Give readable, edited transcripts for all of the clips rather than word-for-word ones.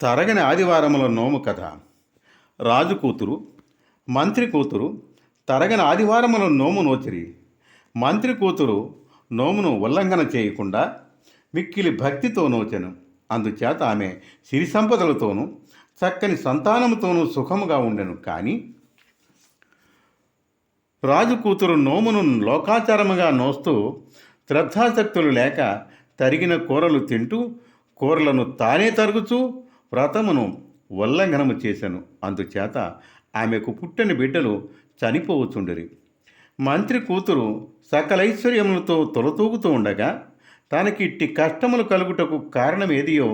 తరగని ఆదివారముల నోము కథ. రాజు కూతురు మంత్రి కూతురు తరగని ఆదివారముల నోము నోచిరి. మంత్రి కూతురు నోమును ఉల్లంఘన చేయకుండా మిక్కిలి భక్తితో నోచెను. అందుచేత ఆమె సిరి సంపదలతోనూ చక్కని సంతానముతోనూ సుఖముగా ఉండెను. కానీ రాజు కూతురు నోమును లోకాచారముగా నోస్తూ శ్రద్ధాశక్తులు లేక తరిగిన కూరలు తింటూ కూరలను తానే తరుగుచూ వ్రతమును ఉల్లంఘనము చేశాను. అందుచేత ఆమెకు పుట్టిన బిడ్డలు చనిపోవచ్చుండిరి. మంత్రి కూతురు సకలైశ్వర్యములతో తొలతూగుతూ ఉండగా తనకి ఇట్టి కష్టములు కలుగుటకు కారణమేదియో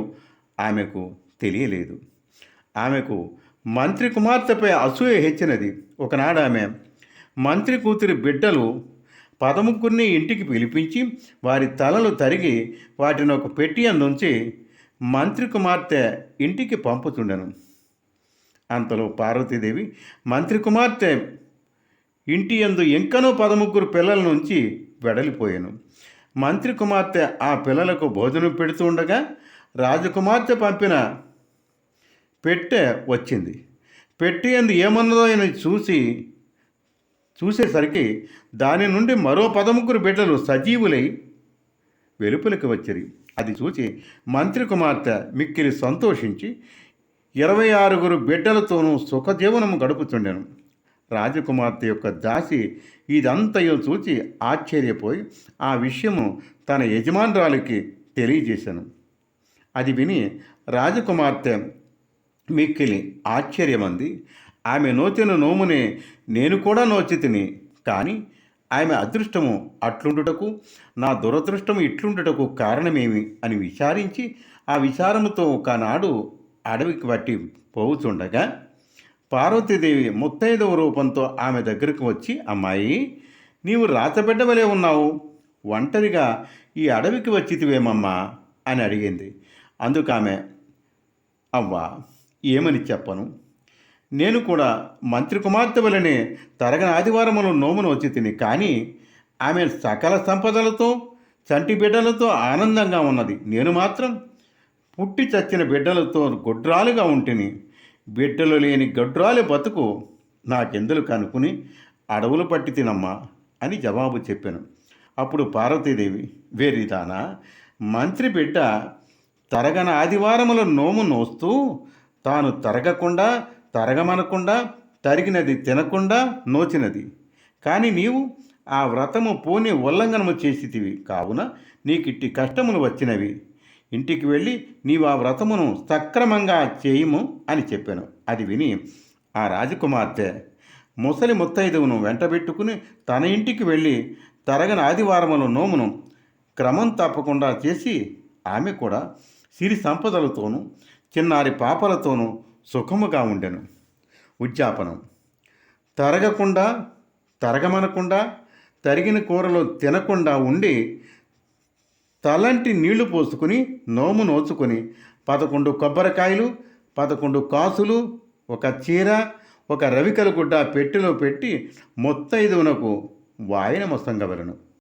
ఆమెకు తెలియలేదు. ఆమెకు మంత్రి కుమార్తెపై అసూయ హెచ్చినది. ఒకనాడు ఆమె మంత్రి కూతురి బిడ్డలు 13 ఇంటికి పిలిపించి వారి తలలు తరిగి వాటిని ఒక పెట్టి అందుంచి మంత్రి కుమార్తె ఇంటికి పంపుతుండెను. అంతలో పార్వతీదేవి మంత్రి కుమార్తె ఇంటి యందు ఇంకనూ 13 పిల్లల నుంచి వెడలిపోయాను. మంత్రి కుమార్తె ఆ పిల్లలకు భోజనం పెడుతూ ఉండగా రాజకుమార్తె పంపిన పెట్టె వచ్చింది. పెట్టి యందు ఏమన్నదో అని చూసేసరికి దాని నుండి మరో 13 బిడ్డలు సజీవులై వెలుపలికి వచ్చిరి. అది చూసి మంత్రి కుమార్తె మిక్కిలి సంతోషించి 26 బిడ్డలతోనూ సుఖజీవనము గడుపుతుండెను. రాజకుమార్తె యొక్క దాసి ఇదంతయో చూచి ఆశ్చర్యపోయి ఆ విషయము తన యజమానురాలికి తెలియజేశాను. అది విని రాజకుమార్తె మిక్కిలి ఆశ్చర్యమంది. ఆమె నోచిన నోమునే నేను కూడా నోచి తిని, కానీ ఆమె అదృష్టము అట్లుండుటకు నా దురదృష్టము ఇట్లుండుటకు కారణమేమి అని విచారించి ఆ విచారముతో ఒకనాడు అడవికి పట్టి పోవుచుండగా పార్వతీదేవి ముత్తైదవ రూపంతో ఆమె దగ్గరకు వచ్చి, అమ్మాయి, నీవు రాచబిడ్డవలే ఉన్నావు, ఒంటరిగా ఈ అడవికి వచ్చితివేమమ్మా అని అడిగింది. అందుకు ఆమె, అవ్వా, ఏమని చెప్పను, నేను కూడా మంత్రి కుమార్తె వలనే తరగని ఆదివారములో నోమును వచ్చి తిని, కానీ ఆమె సకల సంపదలతో చంటి బిడ్డలతో ఆనందంగా ఉన్నది. నేను మాత్రం పుట్టి చచ్చిన బిడ్డలతో గొడ్రాలుగా ఉంటిని. బిడ్డలు లేని గొడ్రాలి బతుకు నాకెందులు కనుక్కుని అడవులు పట్టి తినమ్మా అని జవాబు చెప్పాను. అప్పుడు పార్వతీదేవి, వేరిదానా, మంత్రి బిడ్డ తరగని ఆదివారముల నోము నోస్తూ తాను తరగమనకుండా తరిగినది తినకుండా నోచినది. కానీ నీవు ఆ వ్రతము పోని ఉల్లంఘనము చేసితివి, కావున నీకిట్టి కష్టములు వచ్చినవి. ఇంటికి వెళ్ళి నీవు ఆ వ్రతమును సక్రమంగా చేయుము అని చెప్పాను. అది విని ఆ రాజకుమార్తె ముసలి ముత్తైదువును వెంటబెట్టుకుని తన ఇంటికి వెళ్ళి తరగని ఆదివారముల నోమును క్రమం తప్పకుండా చేసి ఆమె కూడా సిరి సంపదలతోనూ చిన్నారి పాపలతోనూ సుఖముగా ఉండెను. ఉద్యాపనం. తరగమనకుండా తరిగిన కూరలు తినకుండా ఉండి తలంటి నీళ్లు పోసుకుని నోము నోచుకొని 11 కొబ్బరికాయలు, 11 కాసులు, ఒక చీర, ఒక రవికల గుడ్డ పెట్టెలో పెట్టి ముత్తైదువునకు వాయనమొసంగవలెను.